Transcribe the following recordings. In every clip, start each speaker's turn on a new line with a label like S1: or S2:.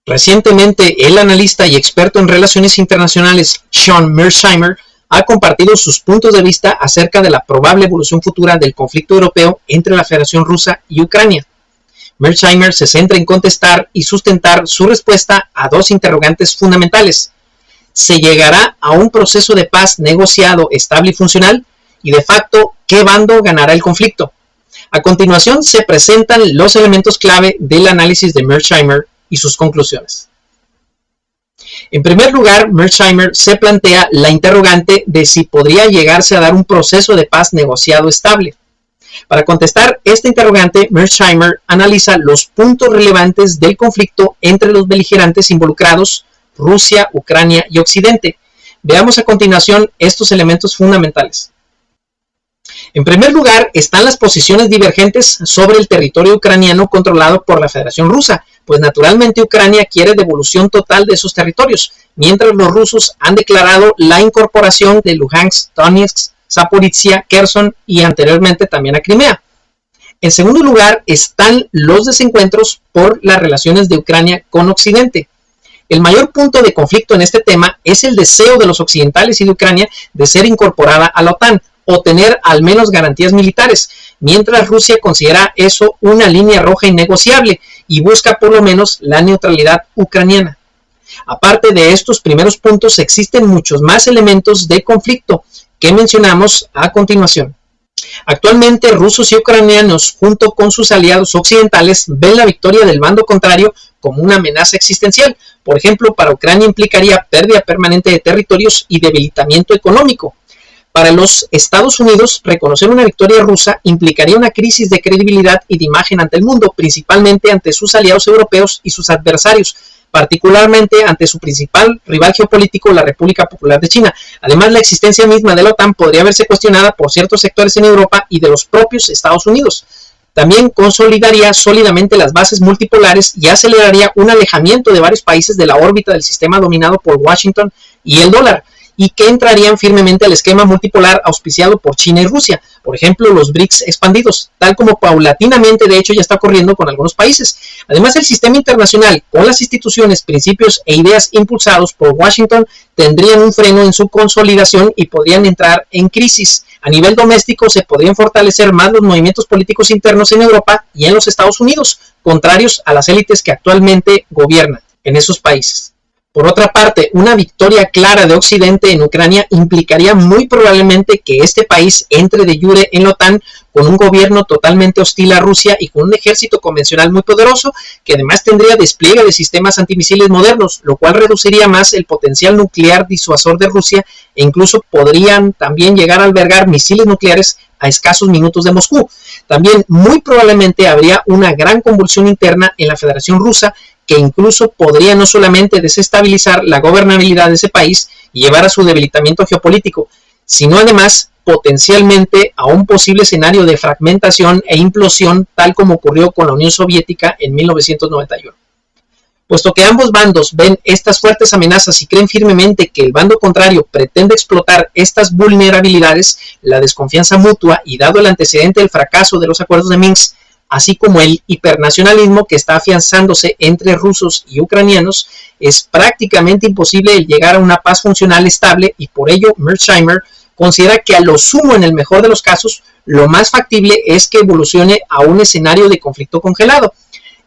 S1: Recientemente, el analista y experto en relaciones internacionales Sean Mearsheimer ha compartido sus puntos de vista acerca de la probable evolución futura del conflicto europeo entre la Federación Rusa y Ucrania. Mearsheimer se centra en contestar y sustentar su respuesta a dos interrogantes fundamentales. ¿Se llegará a un proceso de paz negociado, estable y funcional? Y de facto, ¿qué bando ganará el conflicto? A continuación se presentan los elementos clave del análisis de Mearsheimer y sus conclusiones. En primer lugar, Mearsheimer se plantea la interrogante de si podría llegarse a dar un proceso de paz negociado estable. Para contestar esta interrogante, Mearsheimer analiza los puntos relevantes del conflicto entre los beligerantes involucrados, Rusia, Ucrania y Occidente. Veamos a continuación estos elementos fundamentales. En primer lugar, están las posiciones divergentes sobre el territorio ucraniano controlado por la Federación Rusa, pues naturalmente Ucrania quiere devolución total de esos territorios, mientras los rusos han declarado la incorporación de Luhansk, Donetsk, Zaporizhia, Kherson y anteriormente también a Crimea. En segundo lugar, están los desencuentros por las relaciones de Ucrania con Occidente. El mayor punto de conflicto en este tema es el deseo de los occidentales y de Ucrania de ser incorporada a la OTAN, o tener al menos garantías militares, mientras Rusia considera eso una línea roja innegociable y busca por lo menos la neutralidad ucraniana. Aparte de estos primeros puntos, existen muchos más elementos de conflicto que mencionamos a continuación. Actualmente, rusos y ucranianos, junto con sus aliados occidentales, ven la victoria del bando contrario como una amenaza existencial. Por ejemplo, para Ucrania implicaría pérdida permanente de territorios y debilitamiento económico. Para los Estados Unidos, reconocer una victoria rusa implicaría una crisis de credibilidad y de imagen ante el mundo, principalmente ante sus aliados europeos y sus adversarios, particularmente ante su principal rival geopolítico, la República Popular de China. Además, la existencia misma de la OTAN podría verse cuestionada por ciertos sectores en Europa y de los propios Estados Unidos. También consolidaría sólidamente las bases multipolares y aceleraría un alejamiento de varios países de la órbita del sistema dominado por Washington y el dólar, y que entrarían firmemente al esquema multipolar auspiciado por China y Rusia, por ejemplo los BRICS expandidos, tal como paulatinamente de hecho ya está ocurriendo con algunos países. Además, el sistema internacional, con las instituciones, principios e ideas impulsados por Washington, tendrían un freno en su consolidación y podrían entrar en crisis. A nivel doméstico se podrían fortalecer más los movimientos políticos internos en Europa y en los Estados Unidos, contrarios a las élites que actualmente gobiernan en esos países. Por otra parte, una victoria clara de Occidente en Ucrania implicaría muy probablemente que este país entre de jure en la OTAN con un gobierno totalmente hostil a Rusia y con un ejército convencional muy poderoso, que además tendría despliegue de sistemas antimisiles modernos, lo cual reduciría más el potencial nuclear disuasor de Rusia e incluso podrían también llegar a albergar misiles nucleares a escasos minutos de Moscú. También muy probablemente habría una gran convulsión interna en la Federación Rusa, que incluso podría no solamente desestabilizar la gobernabilidad de ese país y llevar a su debilitamiento geopolítico, sino además potencialmente a un posible escenario de fragmentación e implosión, tal como ocurrió con la Unión Soviética en 1991. Puesto que ambos bandos ven estas fuertes amenazas y creen firmemente que el bando contrario pretende explotar estas vulnerabilidades, la desconfianza mutua y dado el antecedente del fracaso de los acuerdos de Minsk, así como el hipernacionalismo que está afianzándose entre rusos y ucranianos, es prácticamente imposible el llegar a una paz funcional estable y por ello Mearsheimer considera que a lo sumo en el mejor de los casos, lo más factible es que evolucione a un escenario de conflicto congelado.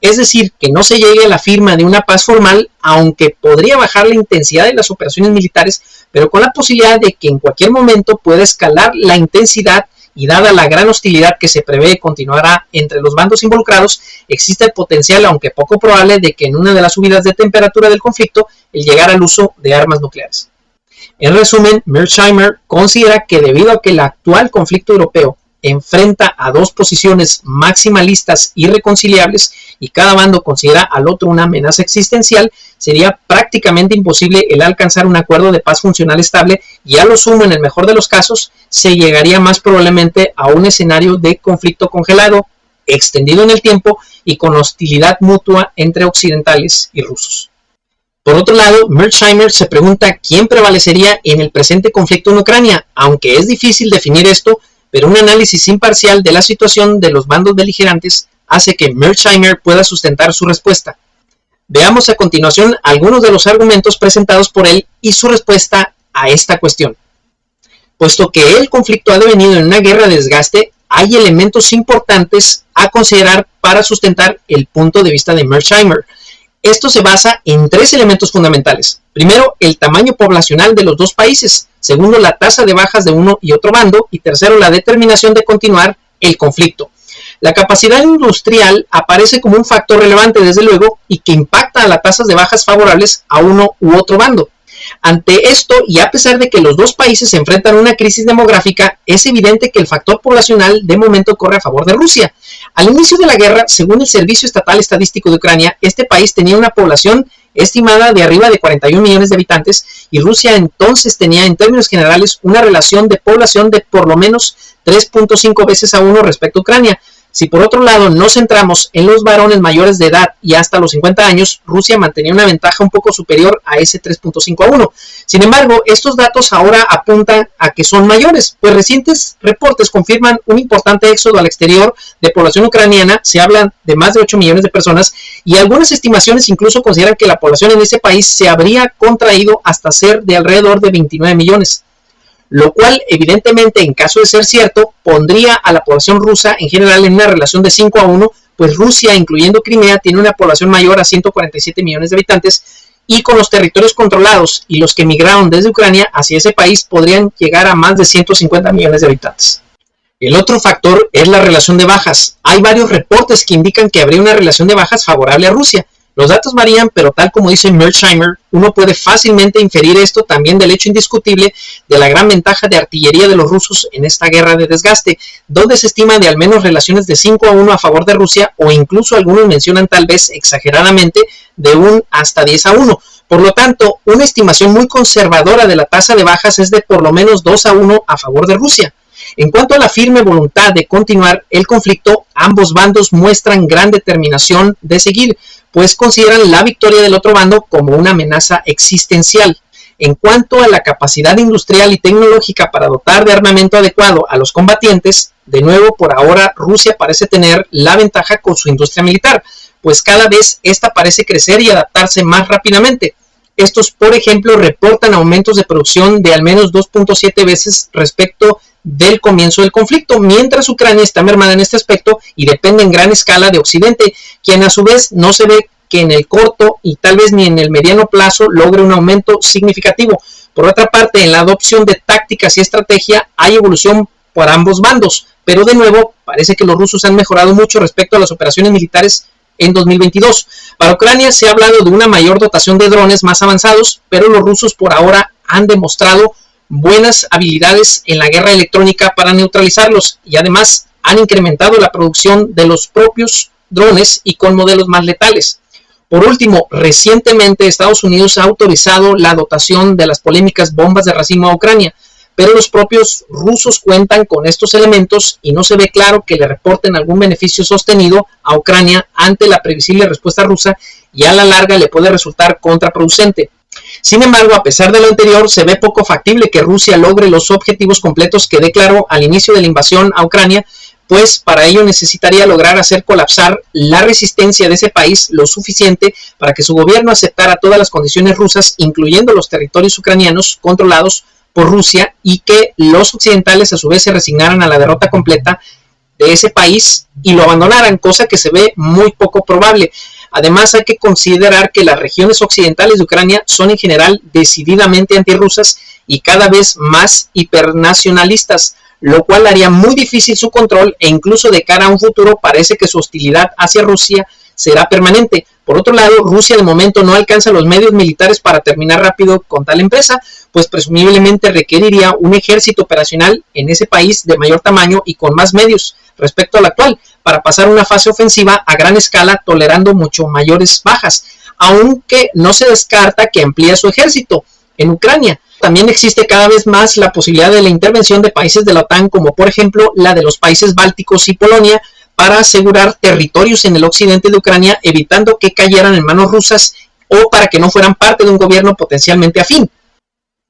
S1: Es decir, que no se llegue a la firma de una paz formal, aunque podría bajar la intensidad de las operaciones militares, pero con la posibilidad de que en cualquier momento pueda escalar la intensidad y dada la gran hostilidad que se prevé continuará entre los bandos involucrados, existe el potencial, aunque poco probable, de que en una de las subidas de temperatura del conflicto, el llegar al uso de armas nucleares. En resumen, Mearsheimer considera que debido a que el actual conflicto europeo enfrenta a dos posiciones maximalistas irreconciliables y cada bando considera al otro una amenaza existencial, sería prácticamente imposible el alcanzar un acuerdo de paz funcional estable y a lo sumo, en el mejor de los casos, se llegaría más probablemente a un escenario de conflicto congelado, extendido en el tiempo y con hostilidad mutua entre occidentales y rusos. Por otro lado, Mearsheimer se pregunta quién prevalecería en el presente conflicto en Ucrania, aunque es difícil definir esto, pero un análisis imparcial de la situación de los bandos beligerantes hace que Mearsheimer pueda sustentar su respuesta. Veamos a continuación algunos de los argumentos presentados por él y su respuesta a esta cuestión. Puesto que el conflicto ha devenido en una guerra de desgaste, hay elementos importantes a considerar para sustentar el punto de vista de Mearsheimer. Esto se basa en tres elementos fundamentales. Primero, el tamaño poblacional de los dos países. Segundo, la tasa de bajas de uno y otro bando. Y tercero, la determinación de continuar el conflicto. La capacidad industrial aparece como un factor relevante, desde luego, y que impacta a las tasas de bajas favorables a uno u otro bando. Ante esto, y a pesar de que los dos países se enfrentan a una crisis demográfica, es evidente que el factor poblacional de momento corre a favor de Rusia. Al inicio de la guerra, según el Servicio Estatal Estadístico de Ucrania, este país tenía una población estimada de arriba de 41 millones de habitantes, y Rusia entonces tenía en términos generales una relación de población de por lo menos 3.5 veces a 1 respecto a Ucrania. Si por otro lado nos centramos en los varones mayores de edad y hasta los 50 años, Rusia mantenía una ventaja un poco superior a ese 3.5 a 1. Sin embargo, estos datos ahora apuntan a que son mayores, pues recientes reportes confirman un importante éxodo al exterior de población ucraniana. Se habla de más de 8 millones de personas, y algunas estimaciones incluso consideran que la población en ese país se habría contraído hasta ser de alrededor de 29 millones. Lo cual, evidentemente, en caso de ser cierto, pondría a la población rusa en general en una relación de 5 a 1, pues Rusia, incluyendo Crimea, tiene una población mayor a 147 millones de habitantes, y con los territorios controlados y los que emigraron desde Ucrania hacia ese país podrían llegar a más de 150 millones de habitantes. El otro factor es la relación de bajas. Hay varios reportes que indican que habría una relación de bajas favorable a Rusia. Los datos varían, pero tal como dice Mearsheimer, uno puede fácilmente inferir esto también del hecho indiscutible de la gran ventaja de artillería de los rusos en esta guerra de desgaste, donde se estima de al menos relaciones de 5 a 1 a favor de Rusia, o incluso algunos mencionan tal vez exageradamente de un hasta 10 a 1. Por lo tanto, una estimación muy conservadora de la tasa de bajas es de por lo menos 2 a 1 a favor de Rusia. En cuanto a la firme voluntad de continuar el conflicto, ambos bandos muestran gran determinación de seguir, pues consideran la victoria del otro bando como una amenaza existencial. En cuanto a la capacidad industrial y tecnológica para dotar de armamento adecuado a los combatientes, de nuevo por ahora Rusia parece tener la ventaja con su industria militar, pues cada vez esta parece crecer y adaptarse más rápidamente. Estos, por ejemplo, reportan aumentos de producción de al menos 2.7 veces respecto del comienzo del conflicto, mientras Ucrania está mermada en este aspecto y depende en gran escala de Occidente, quien a su vez no se ve que en el corto y tal vez ni en el mediano plazo logre un aumento significativo. Por otra parte, en la adopción de tácticas y estrategia hay evolución por ambos bandos, pero de nuevo parece que los rusos han mejorado mucho respecto a las operaciones militares en 2022. Para Ucrania se ha hablado de una mayor dotación de drones más avanzados, pero los rusos por ahora han demostrado buenas habilidades en la guerra electrónica para neutralizarlos, y además han incrementado la producción de los propios drones y con modelos más letales. Por último, recientemente Estados Unidos ha autorizado la dotación de las polémicas bombas de racimo a Ucrania, pero los propios rusos cuentan con estos elementos y no se ve claro que le reporten algún beneficio sostenido a Ucrania ante la previsible respuesta rusa, y a la larga le puede resultar contraproducente. Sin embargo, a pesar de lo anterior, se ve poco factible que Rusia logre los objetivos completos que declaró al inicio de la invasión a Ucrania, pues para ello necesitaría lograr hacer colapsar la resistencia de ese país lo suficiente para que su gobierno aceptara todas las condiciones rusas, incluyendo los territorios ucranianos controlados por Rusia, y que los occidentales a su vez se resignaran a la derrota completa de ese país y lo abandonaran, cosa que se ve muy poco probable. Además, hay que considerar que las regiones occidentales de Ucrania son en general decididamente antirrusas y cada vez más hipernacionalistas, lo cual haría muy difícil su control, e incluso de cara a un futuro parece que su hostilidad hacia Rusia será permanente. Por otro lado, Rusia de momento no alcanza los medios militares para terminar rápido con tal empresa, pues presumiblemente requeriría un ejército operacional en ese país de mayor tamaño y con más medios respecto al actual, para pasar una fase ofensiva a gran escala tolerando mucho mayores bajas, aunque no se descarta que amplíe su ejército en Ucrania. También existe cada vez más la posibilidad de la intervención de países de la OTAN, como por ejemplo la de los países bálticos y Polonia, para asegurar territorios en el occidente de Ucrania, evitando que cayeran en manos rusas o para que no fueran parte de un gobierno potencialmente afín.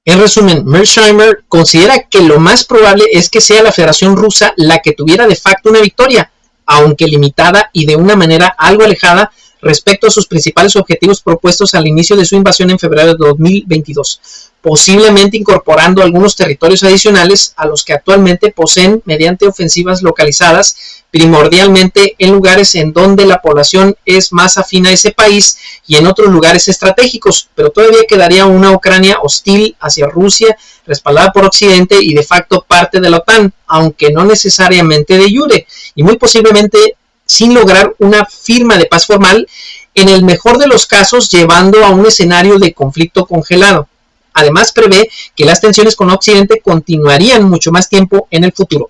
S1: En resumen, Mearsheimer considera que lo más probable es que sea la Federación Rusa la que tuviera de facto una victoria, aunque limitada y de una manera algo alejada respecto a sus principales objetivos propuestos al inicio de su invasión en febrero de 2022, posiblemente incorporando algunos territorios adicionales a los que actualmente poseen mediante ofensivas localizadas, primordialmente en lugares en donde la población es más afín a ese país y en otros lugares estratégicos, pero todavía quedaría una Ucrania hostil hacia Rusia, respaldada por Occidente y de facto parte de la OTAN, aunque no necesariamente de jure, y muy posiblemente sin lograr una firma de paz formal, en el mejor de los casos llevando a un escenario de conflicto congelado. Además, prevé que las tensiones con Occidente continuarían mucho más tiempo en el futuro.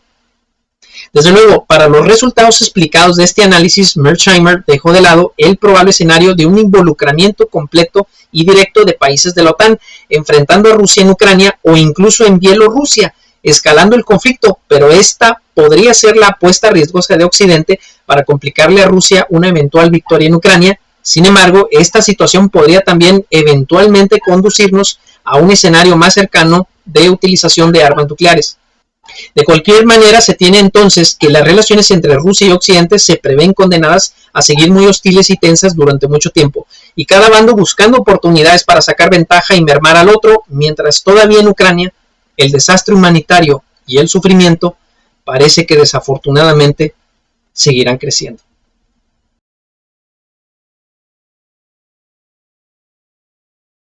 S1: Desde luego, para los resultados explicados de este análisis, Mearsheimer dejó de lado el probable escenario de un involucramiento completo y directo de países de la OTAN, enfrentando a Rusia en Ucrania o incluso en Bielorrusia, escalando el conflicto, pero esta podría ser la apuesta riesgosa de Occidente para complicarle a Rusia una eventual victoria en Ucrania. Sin embargo, esta situación podría también eventualmente conducirnos a un escenario más cercano de utilización de armas nucleares. De cualquier manera, se tiene entonces que las relaciones entre Rusia y Occidente se prevén condenadas a seguir muy hostiles y tensas durante mucho tiempo, y cada bando buscando oportunidades para sacar ventaja y mermar al otro, mientras todavía en Ucrania el desastre humanitario y el sufrimiento parece que desafortunadamente seguirán creciendo.